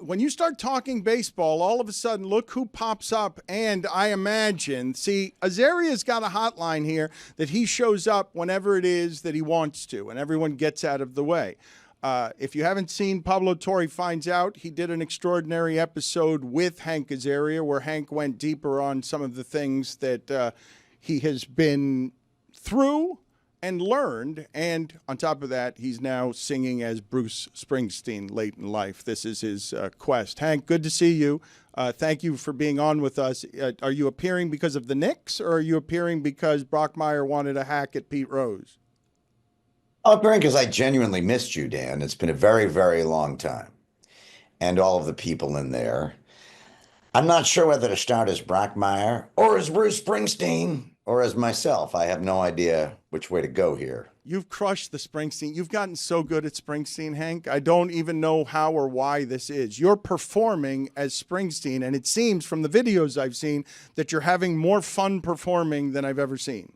when you start talking baseball, all of a sudden, look who pops up. And I imagine, see, Azaria's got a hotline here that he shows up whenever it is that he wants to, and everyone gets out of the way. If you haven't seen Pablo Torre Finds Out, he did an extraordinary episode with Hank Azaria where Hank went deeper on some of the things that he has been through and learned. And on top of that, he's now singing as Bruce Springsteen late in life. This is his quest. Hank, good to see you. Thank you for being on with us. Are you appearing because of the Knicks, or are you appearing because Brockmire wanted a hack at Pete Rose? I'm appearing because I genuinely missed you, Dan. It's been a very, very long time. And all of the people in there. I'm not sure whether to start as Brockmire or as Bruce Springsteen or as myself. I have no idea which way to go here. You've crushed the Springsteen. You've gotten so good at Springsteen, Hank. I don't even know how or why this is. You're performing as Springsteen, and it seems from the videos I've seen that you're having more fun performing than I've ever seen.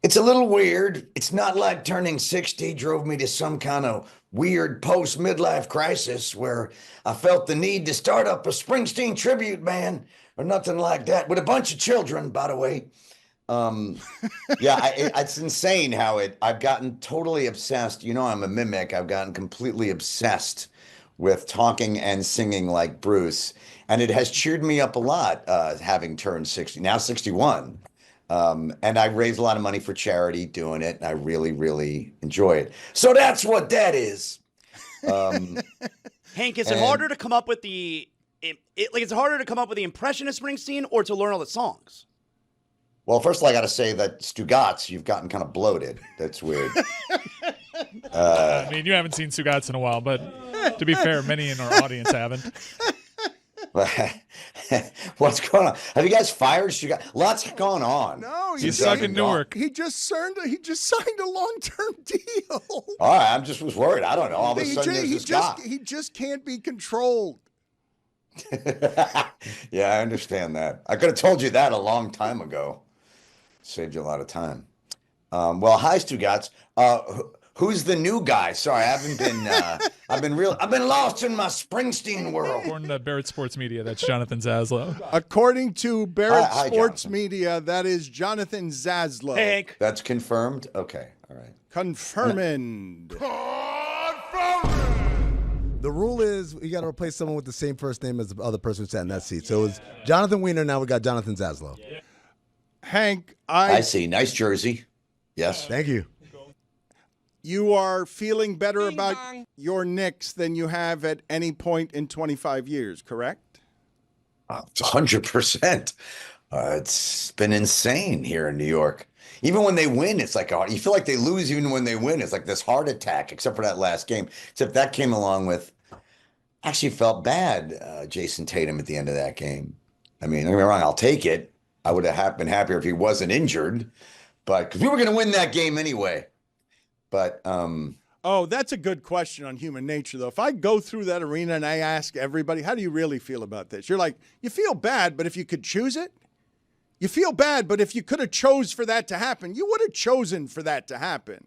It's a little weird. It's not like turning 60 drove me to some kind of weird post-midlife crisis where I felt the need to start up a Springsteen tribute band or nothing like that, with a bunch of children, by the way. It's insane how I've gotten totally obsessed. You know, I'm a mimic. I've gotten completely obsessed with talking and singing like Bruce. And it has cheered me up a lot, having turned 60, now 61. And I raise a lot of money for charity doing it. And I really, really enjoy it. So that's what that is. Hank, is it harder to come up with it's harder to come up with the impression of Springsteen or to learn all the songs? Well, first of all, I got to say that Stugotz, you've gotten kind of bloated. That's weird. I mean, you haven't seen Stugotz in a while, but to be fair, many in our audience haven't. What's going on? Have you guys fired Stugotz? Lots going on. No, he's stuck in Newark. He just signed a long-term deal. All right, I just was worried. I don't know. All of a sudden, there's this guy. He just can't be controlled. Yeah, I understand that. I could have told you that a long time ago. Saved you a lot of time. Well, hi, Stugotz. Who's the new guy? Sorry, I haven't been. I've been lost in my Springsteen world. According to Barrett Sports Media, that's Jonathan Zaslow. According to Barrett Hi, Sports Jonathan. Media, that is Jonathan Zaslow. Hey, Hank. That's confirmed. Okay, all right. Confirmed. The rule is you got to replace someone with the same first name as the other person who sat in that seat. So it was Jonathan Wiener. Now we got Jonathan Zaslow. Hank, I see. Nice jersey. Yes. Thank you. You are feeling better about your Knicks than you have at any point in 25 years, correct? 100%. It's been insane here in New York. Even when they win, it's like you feel like they lose even when they win. It's like this heart attack, except for that last game. Except that came along with, actually felt bad, Jason Tatum at the end of that game. I mean, don't get me wrong, I'll take it. I would have been happier if he wasn't injured, but because we were going to win that game anyway. But oh, that's a good question on human nature, though. If I go through that arena and I ask everybody, how do you really feel about this? You're like, you feel bad, but if you could choose it, you feel bad, but if you could have chose for that to happen, you would have chosen for that to happen.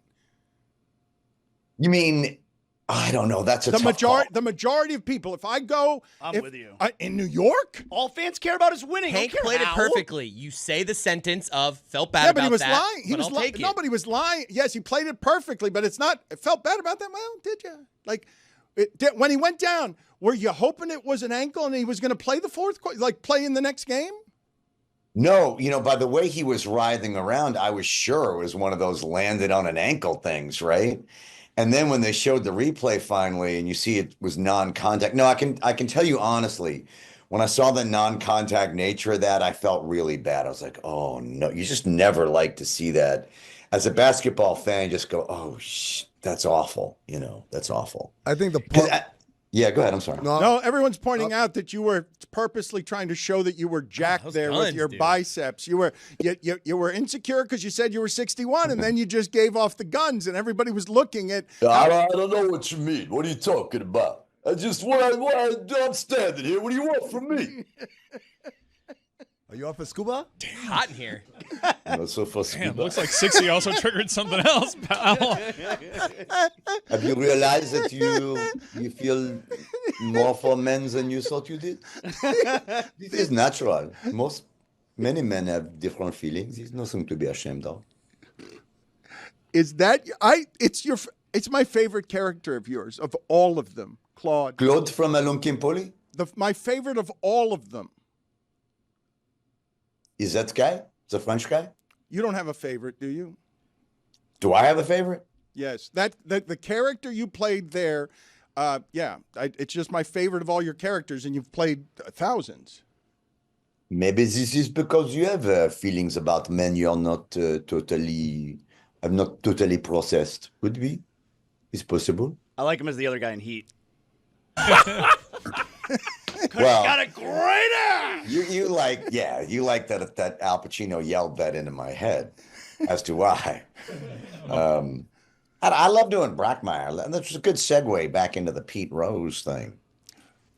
You mean, I don't know. That's a tough call. The majority of people, if I go with you. In New York, all fans care about is winning. Hank played it perfectly. You say the sentence of felt bad yeah, about but he was that, lying. He but was I'll take it. Nobody was lying. Yes, he played it perfectly, but it's not. It felt bad about that. Well, did you? Like when he went down, were you hoping it was an ankle and he was going to play the fourth quarter, like play in the next game? No, by the way he was writhing around, I was sure it was one of those landed on an ankle things, right? And then when they showed the replay finally and you see it was non-contact. No, I can tell you honestly, when I saw the non-contact nature of that, I felt really bad. I was like, oh no, you just never like to see that. As a basketball fan, you just go, oh, that's awful. That's awful. I think yeah, go ahead. I'm sorry. No, everyone's pointing out that you were purposely trying to show that you were jacked there guns, with your dude. biceps. You were insecure because you said you were 61, and then you just gave off the guns, and everybody was looking at. I don't know what you mean. What are you talking about? I'm standing here. What do you want from me? Are you off for scuba? Hot in here. Also for Damn, scuba. looks like 60 also triggered something else, pal. Have you realized that you feel more for men than you thought you did? This is natural. Many men have different feelings. There's nothing to be ashamed of. Is that it's my favorite character of yours, of all of them, Claude. Claude from Alum Kimpoli? My favorite of all of them. Is that guy? The French guy? You don't have a favorite, do you? Do I have a favorite? Yes. The character you played there, it's just my favorite of all your characters, and you've played thousands. Maybe this is because you have feelings about men you're not totally processed. Could be. It's possible. I like him as the other guy in Heat. Well, Got a great ass. you like that Al Pacino yelled that into my head, as do I. I love doing Brockmire. That's a good segue back into the Pete Rose thing.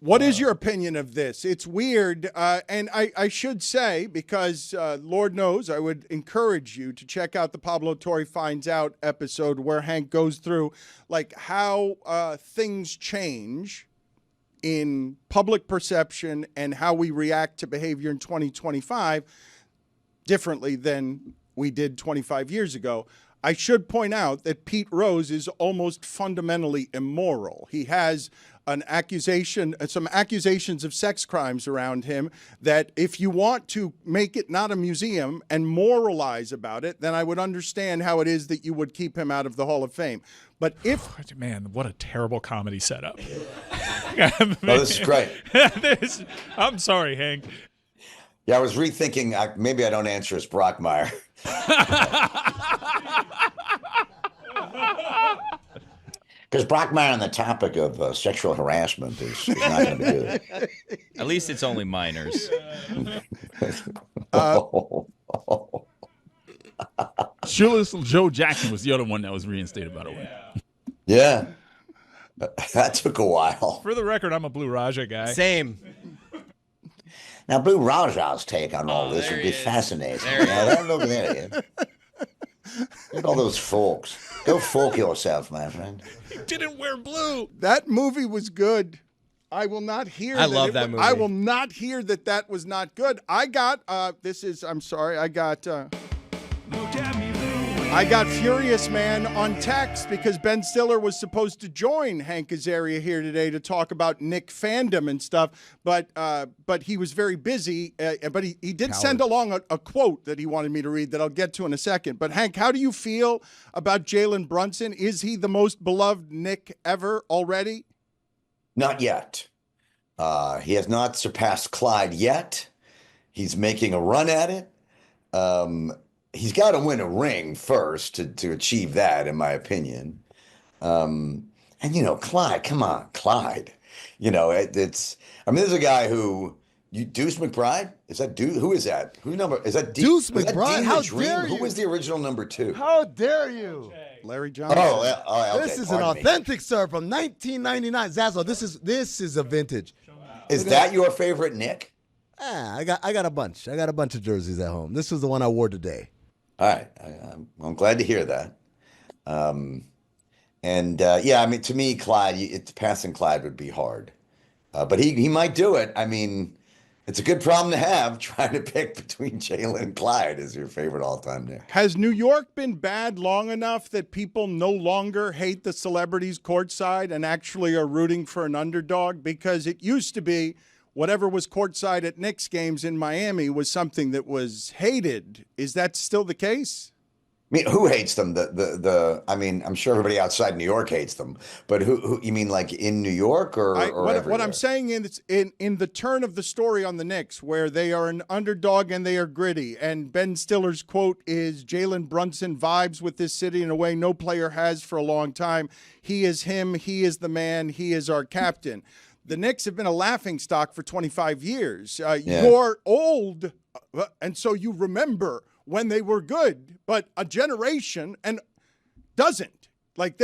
What is your opinion of this? It's weird, and I should say, because Lord knows I would encourage you to check out the Pablo Torre Finds Out episode where Hank goes through like how things change in public perception and how we react to behavior in 2025 differently than we did 25 years ago. I should point out that Pete Rose is almost fundamentally immoral. He has some accusations of sex crimes around him that if you want to make it not a museum and moralize about it, then I would understand how it is that you would keep him out of the Hall of Fame. But Man, what a terrible comedy setup. This is great. I'm sorry, Hank. Yeah, I was rethinking. Maybe I don't answer as Brockmire. Because Brockmire on the topic of sexual harassment is not going to be good. At least it's only minors. Shoeless Joe Jackson was the other one that was reinstated, by the way. Yeah. That took a while. For the record, I'm a Blue Raja guy. Same. Now, Blue Raja's take on all this would be fascinating. Look at that. Look at all those folks. Go folk yourself, my friend. He didn't wear blue. that movie was good. I will not hear. I love that movie. I will not hear that was not good. I got I'm sorry. I got Furious Man on text because Ben Stiller was supposed to join Hank Azaria here today to talk about Nick fandom and stuff, but he was very busy. But he did send along a quote that he wanted me to read that I'll get to in a second. But Hank, how do you feel about Jalen Brunson? Is he the most beloved Nick ever already? Not yet. He has not surpassed Clyde yet. He's making a run at it. He's got to win a ring first to achieve that, in my opinion. And, Clyde, come on, Clyde. There's a guy who, Deuce McBride? Is that Deuce? Who is that? Is that Deuce McBride? How dare you? Who was the original number 2? How dare you? Larry Johnson. Okay, This is an pardon me. authentic, sir, from 1999. Zazzle, this is a vintage. Is that your favorite Nick? I got a bunch. I got a bunch of jerseys at home. This was the one I wore today. All right. I'm glad to hear that. To me, Clyde, passing Clyde would be hard. But he might do it. I mean, it's a good problem to have, trying to pick between Jalen and Clyde as your favorite all-time Nick. Has New York been bad long enough that people no longer hate the celebrities courtside and actually are rooting for an underdog? Because it used to be whatever was courtside at Knicks games in Miami was something that was hated. Is that still the case? I mean, who hates them? I'm sure everybody outside New York hates them, but who you mean, like in New York or what I'm saying is in the turn of the story on the Knicks, where they are an underdog and they are gritty, and Ben Stiller's quote is Jalen Brunson vibes with this city in a way no player has for a long time. He is him. He is the man. He is our captain. The Knicks have been a laughingstock for 25 years. You're old, and so you remember when they were good, but a generation and doesn't. Like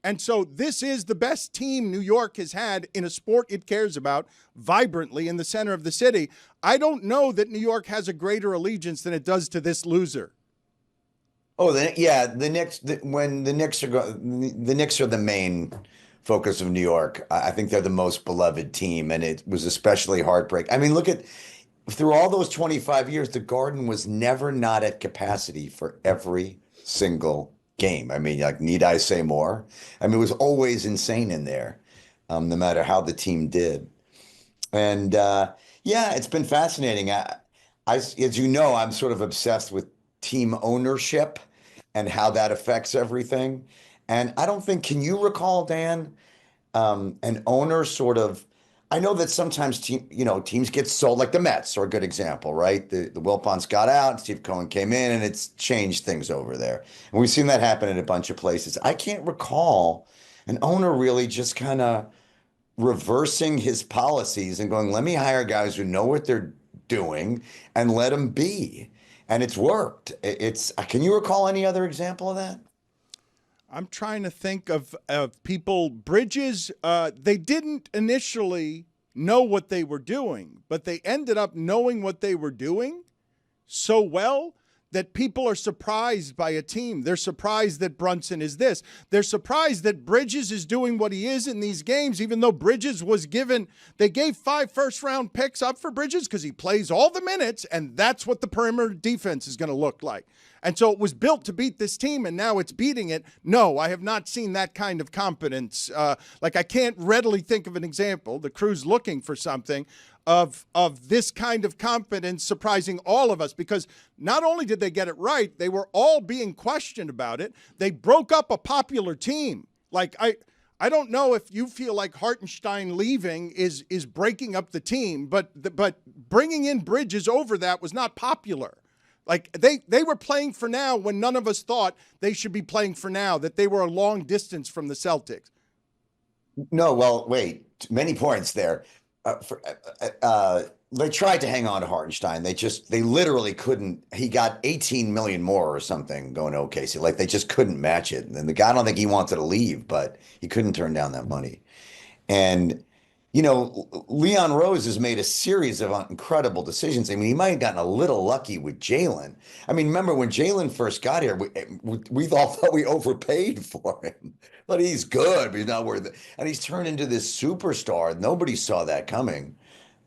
And so this is the best team New York has had in a sport it cares about vibrantly in the center of the city. I don't know that New York has a greater allegiance than it does to this loser. Oh, the Knicks. When the Knicks are the main focus of New York. I think they're the most beloved team, and it was especially heartbreaking. I mean, look at through all those 25 years, the Garden was never not at capacity for every single game. I mean, like, need I say more? I mean, it was always insane in there, no matter how the team did. And yeah, it's been fascinating. As you know, I'm sort of obsessed with team ownership and how that affects everything. And I don't think, can you recall, Dan, an owner sort of, I know that sometimes teams get sold, like the Mets are a good example, right? The Wilpons got out, and Steve Cohen came in, and it's changed things over there. And we've seen that happen in a bunch of places. I can't recall an owner really just kind of reversing his policies and going, let me hire guys who know what they're doing and let them be. And it's worked. Can you recall any other example of that? I'm trying to think of people. Bridges, they didn't initially know what they were doing, but they ended up knowing what they were doing so well that people are surprised by a team. They're surprised that Brunson is this. They're surprised that Bridges is doing what he is in these games, even though Bridges was given, they gave 5 first-round picks up for Bridges because he plays all the minutes, and that's what the perimeter defense is going to look like. And so it was built to beat this team, and now it's beating it. No, I have not seen that kind of competence. I can't readily think of an example. The crew's looking for something of this kind of competence surprising all of us, because not only did they get it right, they were all being questioned about it. They broke up a popular team. I don't know if you feel like Hartenstein leaving is breaking up the team, but bringing in Bridges over that was not popular. Like they were playing for now when none of us thought they should be playing for now, that they were a long distance from the Celtics. No, well, wait, many points there. They tried to hang on to Hartenstein. They literally couldn't. He got 18 million more or something going to OKC. Like, they just couldn't match it. And the guy, I don't think he wanted to leave, but he couldn't turn down that money. And, Leon Rose has made a series of incredible decisions. I mean, he might have gotten a little lucky with Jalen. I mean, remember when Jalen first got here, we all thought we overpaid for him. But he's good, but he's not worth it. And he's turned into this superstar. Nobody saw that coming.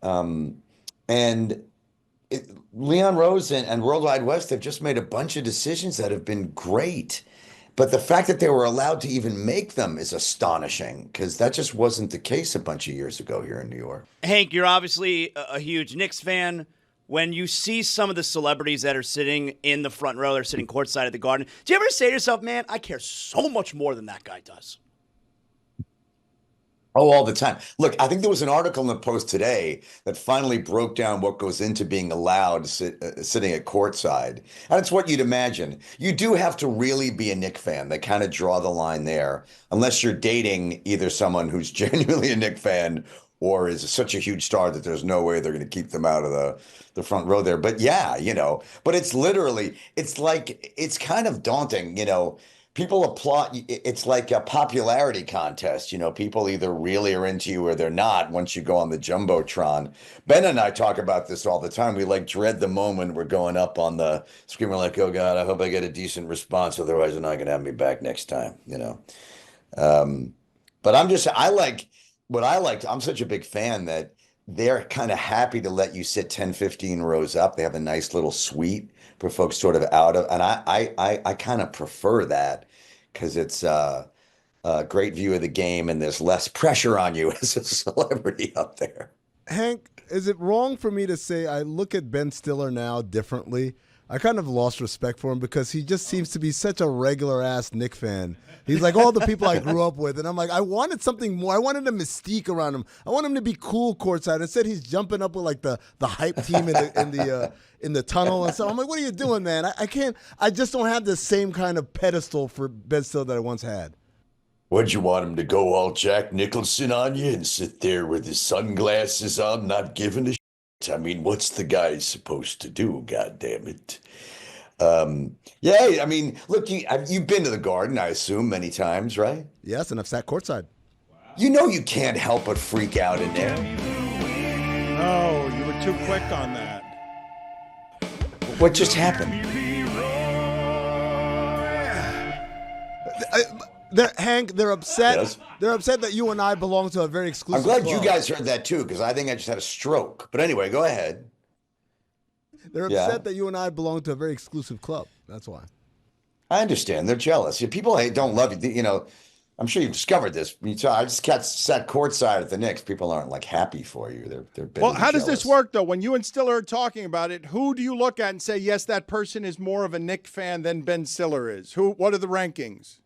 Leon Rose and World Wide West have just made a bunch of decisions that have been great. But the fact that they were allowed to even make them is astonishing, because that just wasn't the case a bunch of years ago here in New York. Hank, you're obviously a huge Knicks fan. When you see some of the celebrities that are sitting in the front row, they're sitting courtside at the Garden, do you ever say to yourself, man, I care so much more than that guy does? Oh, all the time. Look, I think there was an article in the Post today that finally broke down what goes into being allowed sitting at courtside. And it's what you'd imagine. You do have to really be a Knick fan. They kind of draw the line there, unless you're dating either someone who's genuinely a Knick fan or is such a huge star that there's no way they're going to keep them out of the front row there. But yeah, but it's literally, it's kind of daunting, People applaud. It's like a popularity contest. People either really are into you or they're not once you go on the Jumbotron. Ben and I talk about this all the time. We dread the moment we're going up on the screen. We're like, oh God, I hope I get a decent response. Otherwise, they're not going to have me back next time, But I'm such a big fan that they're kind of happy to let you sit 10, 15 rows up. They have a nice little suite for folks sort of out of, and I kind of prefer that, because it's a great view of the game and there's less pressure on you as a celebrity up there. Hank, is it wrong for me to say I look at Ben Stiller now differently? I kind of lost respect for him because he just seems to be such a regular-ass Knick fan. He's like all the people I grew up with, and I'm like, I wanted something more. I wanted a mystique around him. I want him to be cool courtside. Instead, he's jumping up with like the hype team in the tunnel and stuff. I'm like, what are you doing, man? I just don't have the same kind of pedestal for Ben Stiller that I once had. Would you want him to go all Jack Nicholson on you and sit there with his sunglasses on, not giving a shit? I mean, what's the guy supposed to do, goddammit? Yeah, I mean, look, you've been to the Garden, I assume, many times, right? Yes, and I've sat courtside. You know you can't help but freak out in there. Oh, you were too quick on that. What just happened? Hank, they're upset. Yes. They're upset that you and I belong to a very I'm exclusive glad club. you guys heard that too, because I think I just had a stroke. But anyway, go ahead. They're upset that you and I belong to a very exclusive club. That's why. I understand. They're jealous. People don't love you. You know, I'm sure you've discovered this. I just sat courtside at the Knicks. People aren't like happy for you. They're bitterly Well, how does this jealous. work, though? When you and Stiller are talking about it, who do you look at and say, yes, that person is more of a Knick fan than Ben Stiller is? What are the rankings?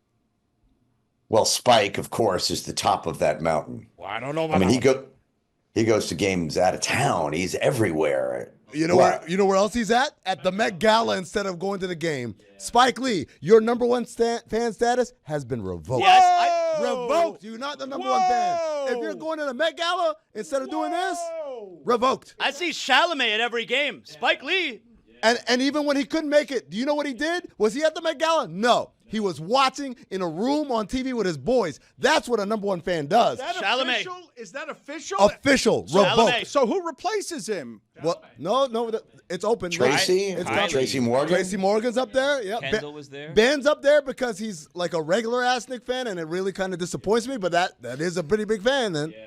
Well, Spike, of course, is the top of that mountain. Well, I don't know about I mean, he goes to games out of town. He's everywhere. You know where else he's at? At the Met Gala instead of going to the game. Yeah. Spike Lee, your number one fan status has been revoked. Yes, revoked. You're not the number one fan. If you're going to the Met Gala instead of doing this, revoked. I see Chalamet at every game. Spike Lee. And even when he couldn't make it, do you know what he did? Was he at the Met Gala? No. He was watching in a room on TV with his boys. That's what a number one fan does. Is that Chalamet. official? Is that official? Official. Revoked. So who replaces him? Well, no, it's open. Tracy? It's Tracy Morgan? Tracy Morgan's up there. Yeah. Kendall was there. Ben's up there because he's like a regular ass Knicks fan, and it really kind of disappoints me. But that is a pretty big fan then. Yeah.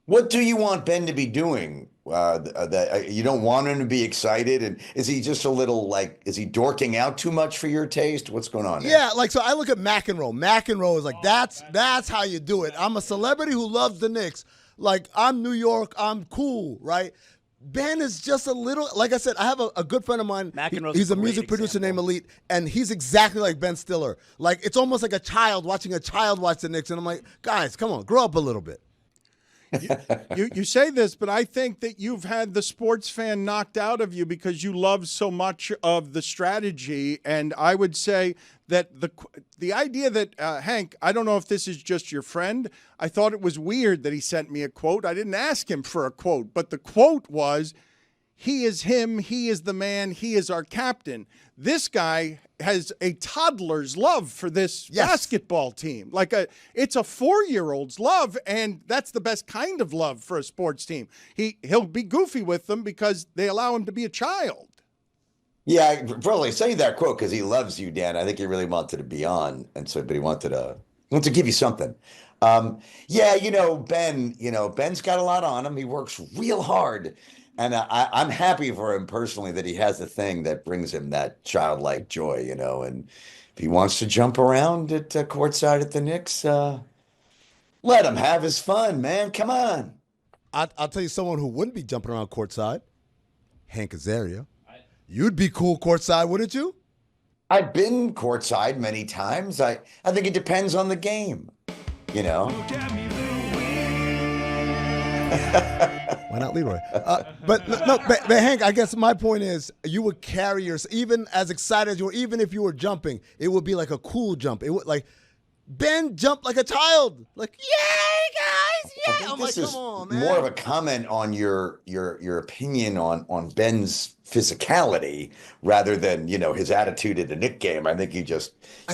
What do you want Ben to be doing? You don't want him to be excited, and is he just a little is he dorking out too much for your taste? What's going on there? Yeah, so I look at McEnroe. McEnroe is like that's how you do it. I'm a celebrity who loves the Knicks. Like I'm New York, I'm cool, right? Ben is just a little, like I said, I have a good friend of mine. He's a music producer named Elite, and he's exactly like Ben Stiller. Like it's almost like a child watching a child watch the Knicks, and I'm like, guys, come on, grow up a little bit. You say this, but I think that you've had the sports fan knocked out of you because you love so much of the strategy. And I would say that the idea that, Hank, I don't know if this is just your friend. I thought it was weird that he sent me a quote. I didn't ask him for a quote, but the quote was, he is him, he is the man, he is our captain. This guy has a toddler's love for this basketball team. It's a 4-year-old's love, and that's the best kind of love for a sports team. He'll be goofy with them because they allow him to be a child. Yeah, I probably say that quote because he loves you, Dan. I think he really wanted to be on, but he wanted to give you something. Ben's got a lot on him. He works real hard. And I'm happy for him personally that he has a thing that brings him that childlike joy, and if he wants to jump around at courtside at the Knicks, let him have his fun, man. Come on. I'll tell you someone who wouldn't be jumping around courtside, Hank Azaria. You'd be cool courtside, wouldn't you? I've been courtside many times. I think it depends on the game, Why not Leroy? But Hank, I guess my point is you would carry even as excited as you were, even if you were jumping, it would be like a cool jump. It would Ben jumped like a child. Like, yay, guys, yeah. I'm like, come on, man. More of a comment on your opinion on Ben's physicality rather than, his attitude at the Knick game. I think you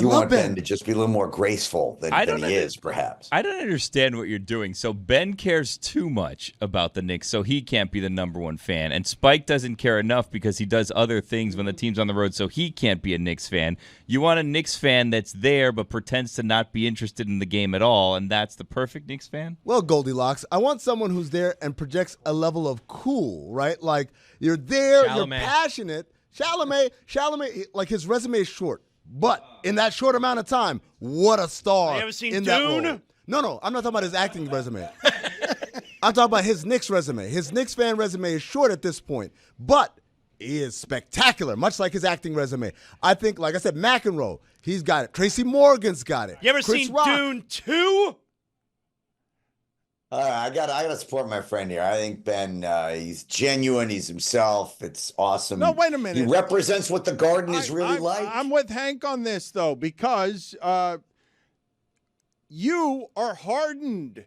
want Ben to just be a little more graceful than he is, perhaps. I don't understand what you're doing. So Ben cares too much about the Knicks, so he can't be the number one fan. And Spike doesn't care enough because he does other things when the team's on the road, so he can't be a Knicks fan. You want a Knicks fan that's there but pretends to not be interested in the game at all, and that's the perfect Knicks fan? Well, Goldilocks, I want someone who's there and projects a level of cool, right? Like, you're there, you're passionate. Chalamet, like his resume is short, but in that short amount of time, what a star! You ever seen in Dune? That role. No, I'm not talking about his acting resume. I'm talking about his Knicks resume. His Knicks fan resume is short at this point, but he is spectacular, much like his acting resume. I think, like I said, McEnroe, he's got it. Tracy Morgan's got it. You ever Chris seen Rock. Dune 2? I gotta support my friend here. I think Ben, he's genuine. He's himself. It's awesome. No, wait a minute. He represents what the Garden is really like. I'm with Hank on this, though, because you are hardened.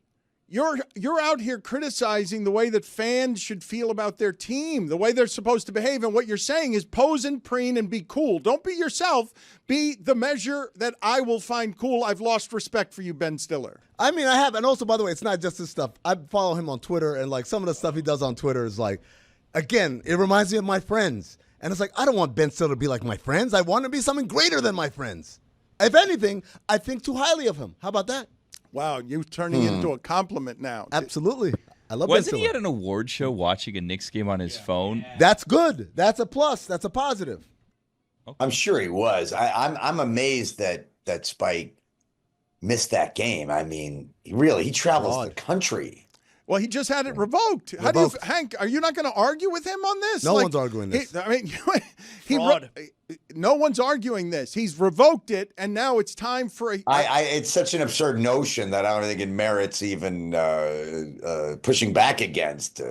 You're out here criticizing the way that fans should feel about their team, the way they're supposed to behave, and what you're saying is pose and preen and be cool. Don't be yourself. Be the measure that I will find cool. I've lost respect for you, Ben Stiller. I mean, I have. And also, by the way, it's not just this stuff. I follow him on Twitter, and like some of the stuff he does on Twitter is like, again, it reminds me of my friends. And it's like, I don't want Ben Stiller to be like my friends. I want to be something greater than my friends. If anything, I think too highly of him. How about that? Wow, you're turning it into a compliment now. Absolutely. I love Wasn't Ben he Stiller. at an award show watching a Knicks game on his phone? That's good. That's a plus. That's a positive. I'm sure he was. I'm amazed that Spike missed that game. I mean, he travels the country. Well, he just had it revoked. How do you, Hank? Are you not going to argue with him on this? No one's arguing this. No one's arguing this. He's revoked it, and now it's time for a. It's such an absurd notion that I don't think it merits even pushing back against.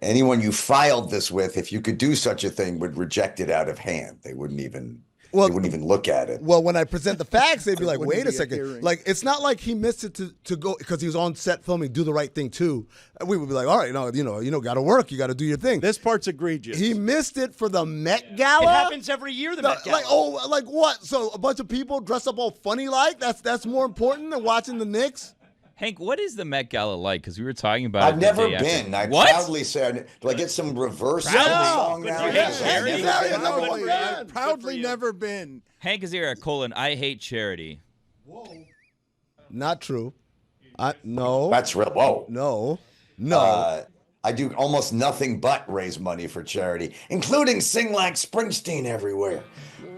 Anyone you filed this with, if you could do such a thing, would reject it out of hand. They wouldn't even. They wouldn't even look at it. Well, when I present the facts, they'd be like, Wouldn't wait a be a second. hearing. Like, it's not like he missed it to go because he was on set filming Do the Right Thing too. We would be like, all right, got to work. You got to do your thing. This part's egregious. He missed it for the Met Gala. It happens every year, the Met Gala. Like what? So a bunch of people dressed up all funny like? That's more important than watching the Knicks? Hank, what is the Met Gala like? Because we were talking about I've it. never the day after. been. I What? proudly say, do I get some reverse song now? you hate charity? I've proudly never been. Hank Azaria, I hate charity. Not true. No. That's real. Whoa. No. I do almost nothing but raise money for charity, including sing like Springsteen everywhere.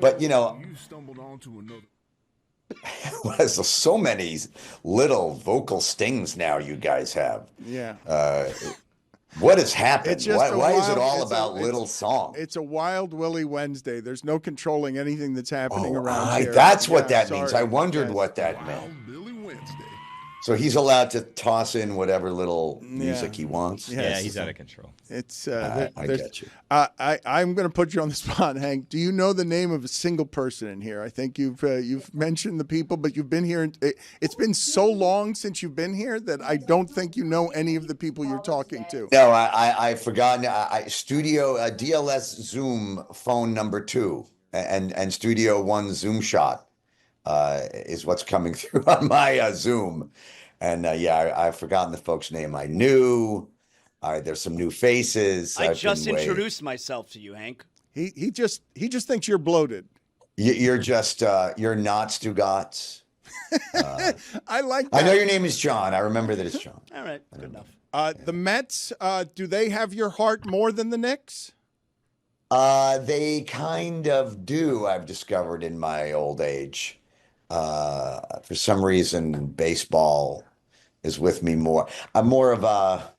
But, you stumbled onto another. There's so many little vocal stings now you guys have. Yeah. What has happened? It's just Why is it all about little songs? It's a Wild Willy Wednesday. There's no controlling anything that's happening around here. That's what Yeah, that means. sorry. I wondered Yes. what that meant. So he's allowed to toss in whatever little music he wants. Yeah. Yeah, he's out of control. It's I get you. I'm going to put you on the spot, Hank. Do you know the name of a single person in here? I think you've mentioned the people, but you've been here. It's been so long since you've been here that I don't think you know any of the people you're talking to. No, I've forgotten. Studio DLS Zoom phone number 2 and Studio 1 Zoom shot is what's coming through on my Zoom. And I've forgotten the folks' name I knew. There's some new faces. I just introduced myself to you, Hank. He just thinks you're bloated. You're just you're not Stugotz. I like that. I know your name is John. I remember that it's John. All right, good enough. The Mets, do they have your heart more than the Knicks? They kind of do, I've discovered in my old age. For some reason, baseball is with me more. I'm more of a,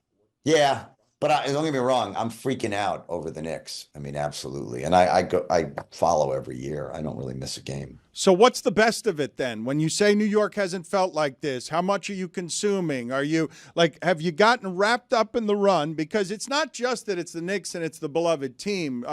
but don't get me wrong, I'm freaking out over the Knicks. I mean, absolutely. And I follow every year. I don't really miss a game. So what's the best of it then? When you say New York hasn't felt like this, how much are you consuming? Are you have you gotten wrapped up in the run? Because it's not just that it's the Knicks and it's the beloved team.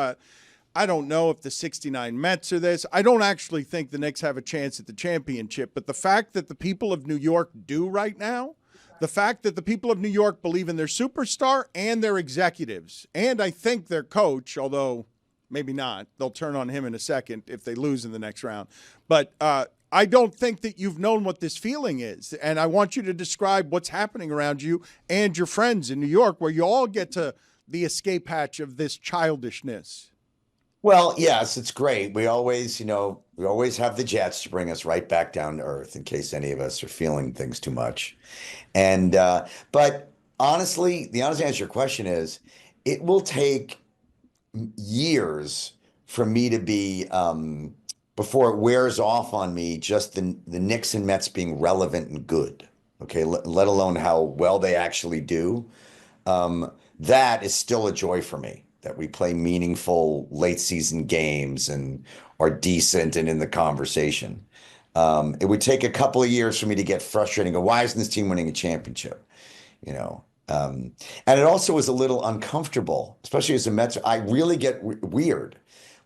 I don't know if the 69 Mets are this. I don't actually think the Knicks have a chance at the championship. But the fact that the people of New York do right now, the fact that the people of New York believe in their superstar and their executives, and I think their coach, although maybe not, they'll turn on him in a second if they lose in the next round. But I don't think that you've known what this feeling is. And I want you to describe what's happening around you and your friends in New York, where you all get to the escape hatch of this childishness. Well, yes, it's great. We always have the Jets to bring us right back down to earth in case any of us are feeling things too much. And but honestly, the honest answer to your question is it will take years for me to be before it wears off on me, just the Knicks and Mets being relevant and good. Okay, let alone how well they actually do. That is still a joy for me. That we play meaningful late season games and are decent and in the conversation. It would take a couple of years for me to get frustrated and go, why isn't this team winning a championship? And it also was a little uncomfortable, especially as a Mets. I really get weird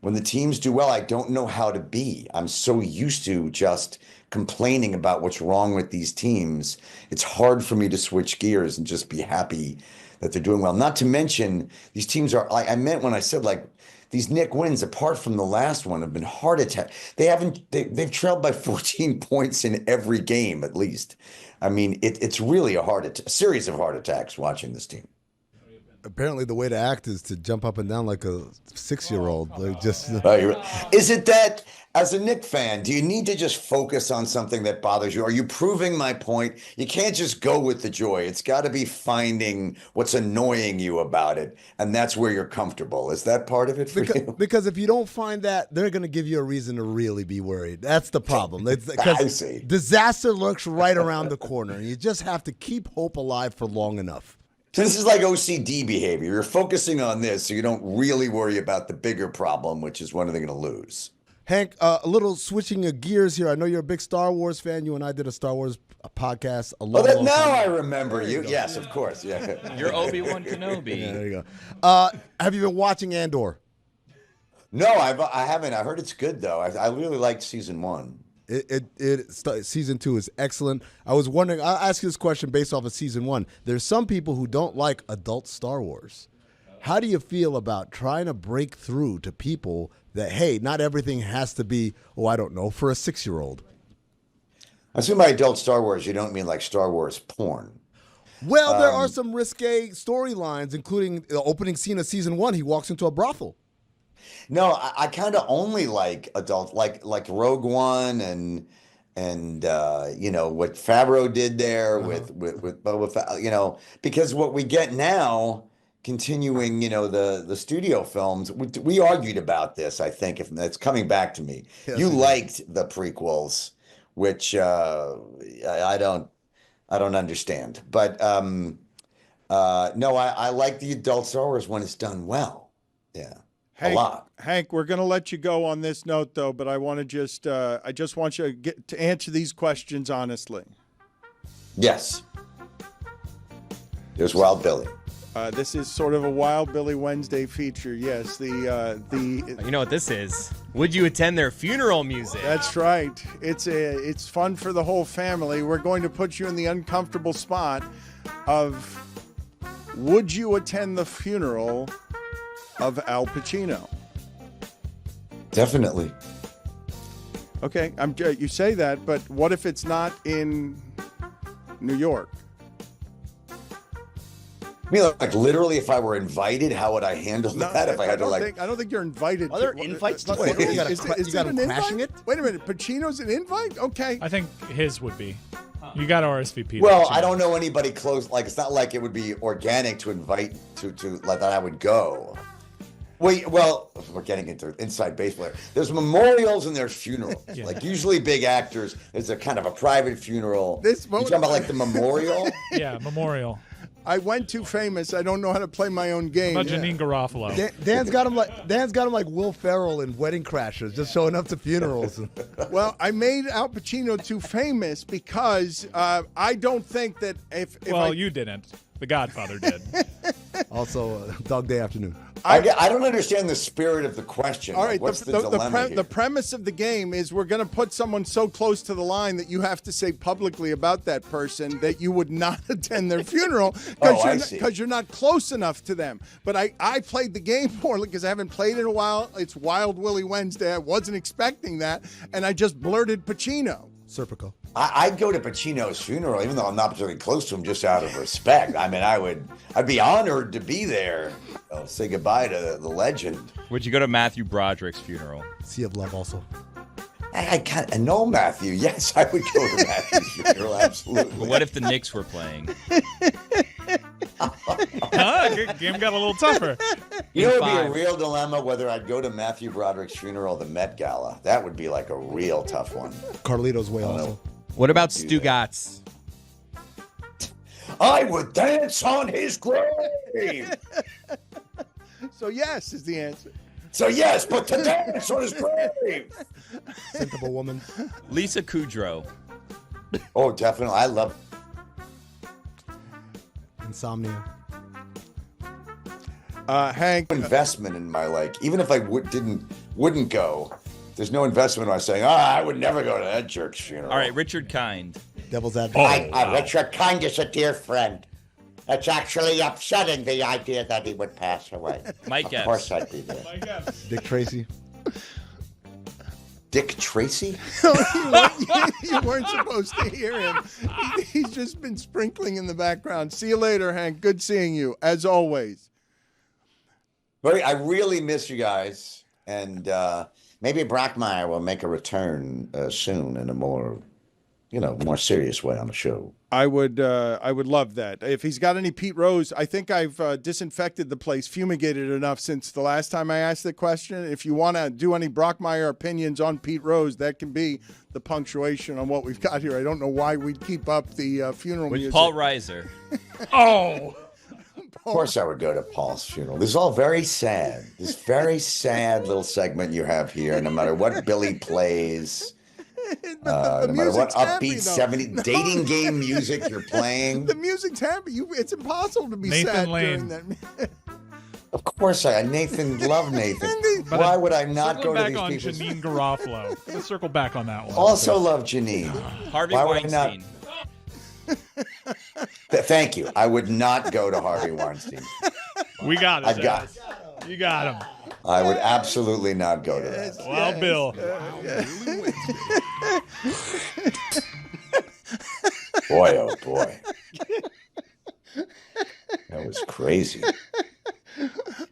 when the teams do well, I don't know how to be. I'm so used to just complaining about what's wrong with these teams. It's hard for me to switch gears and just be happy that they're doing well. Not to mention, these teams are, I meant when I said, like, these Knick wins, apart from the last one, have been heart attack. They've trailed by 14 points in every game, at least. I mean, it's really a series of heart attacks watching this team. Apparently, the way to act is to jump up and down like a 6-year-old. Like just Is it that, as a Knick fan, do you need to just focus on something that bothers you? Are you proving my point? You can't just go with the joy. It's got to be finding what's annoying you about it, and that's where you're comfortable. Is that part of it for you? Because if you don't find that, they're going to give you a reason to really be worried. That's the problem. I see. Disaster lurks right around the corner, and you just have to keep hope alive for long enough. So this is like OCD behavior. You're focusing on this so you don't really worry about the bigger problem, which is when are they going to lose? Hank, a little switching of gears here. I know you're a big Star Wars fan. You and I did a Star Wars podcast a long time now ago. I remember you. Yes, of course. Yeah. You're Obi-Wan Kenobi. Yeah, there you go. Have you been watching Andor? No, I haven't. I heard it's good, though. I really liked season 1. Season 2 is excellent. I was wondering, I'll ask you this question based off of season 1. There's some people who don't like adult Star Wars. How do you feel about trying to break through to people that, hey, not everything has to be, I don't know, for a 6-year-old? I assume by adult Star Wars, you don't mean like Star Wars porn. Well, there are some risque storylines, including the opening scene of season 1. He walks into a brothel. No, I kind of only like adult, like Rogue One and what Favreau did there with Boba Fett, because what we get now, continuing, the studio films, we argued about this. I think if that's coming back to me, yes, you liked the prequels, which I don't understand, but no, I like the adult Star Wars when it's done well. Yeah. Hank, a lot. Hank, we're going to let you go on this note, though, but I want to I just want you to answer these questions honestly. Yes. There's Wild Billy. This is sort of a Wild Billy Wednesday feature. Yes, You know what this is? Would you attend their funeral music? That's right. It's fun for the whole family. We're going to put you in the uncomfortable spot of would you attend the funeral of Al Pacino? Definitely. Okay, you say that, but what if it's not in New York? I mean, like literally, if I were invited, how would I handle that? If I had I don't think you're invited. Are there invites to Wait, you got him an crashing invite? it? Wait a minute, Pacino's an invite? Okay. I think his would be. You got RSVP. Well, I don't know anybody close. Like, it's not like it would be organic to invite to like that I would go. Wait, well, we're getting into inside baseball. There's memorials and there's funerals. Yeah. Like usually big actors, there's a kind of a private funeral. This You talking about like the memorial? Yeah, memorial. I went too famous. I don't know how to play my own game. About Janine Garofalo. Dan's got him like Will Ferrell in Wedding Crashers, just showing up to funerals. Well, I made Al Pacino too famous because I don't think that if you didn't. The Godfather did. Also, Dog Day Afternoon. I don't understand the spirit of the question. All Like, right, what's the dilemma here? the premise of the game is we're going to put someone so close to the line that you have to say publicly about that person that you would not attend their funeral because you're not close enough to them. But I played the game poorly because I haven't played in a while. It's Wild Willie Wednesday. I wasn't expecting that, and I just blurted Pacino. Serpico. I'd go to Pacino's funeral, even though I'm not particularly close to him, just out of respect. I mean, I'd be honored to be there. Say goodbye to the legend. Would you go to Matthew Broderick's funeral? Sea of Love also. I know Matthew. Yes, I would go to Matthew's funeral. Absolutely. But what if the Knicks were playing? Game got a little tougher. You know, it would be a real dilemma whether I'd go to Matthew Broderick's funeral or the Met Gala. That would be like a real tough one. Carlito's Way also. What about Stugotz? I would dance on his grave. So yes is the answer. So yes, but to dance on his grave. Sensible Woman. Lisa Kudrow. Oh, definitely. I love. Insomnia. Hank, investment in my even if I wouldn't go. There's no investment in my saying, I would never go to that jerk's funeral. All right, Richard Kind. Devil's advocate. Richard Kind is a dear friend. It's actually upsetting, the idea that he would pass away. Mike Of course I'd be there. Dick Tracy. Dick Tracy? you weren't supposed to hear him. He's just been sprinkling in the background. See you later, Hank. Good seeing you, as always. I really miss you guys. And maybe Brockmeyer will make a return soon in a more serious way on the show. I would love that. If he's got any Pete Rose, I think I've disinfected the place, fumigated enough since the last time I asked the question. If you want to do any Brockmeyer opinions on Pete Rose, that can be the punctuation on what we've got here. I don't know why we'd keep up the funeral With music. Paul Reiser. Oh. Of course I would go to Paul's funeral. This is all very sad. This very sad little segment you have here, no matter what Billy plays. No matter what upbeat 70s dating game music you're playing. The music's happy. It's impossible to be Nathan sad Lane. during that. Of course Nathan, love Nathan. Why would I not go to these on people's... Janine Garofalo. Let's circle back on that one. Also love Janine. Harvey Why would I not? Weinstein. Thank you. I would not go to Harvey Weinstein. We got it. I've got it. You got him. I would absolutely not go to that. Well, Bill. Boy, oh boy. That was crazy.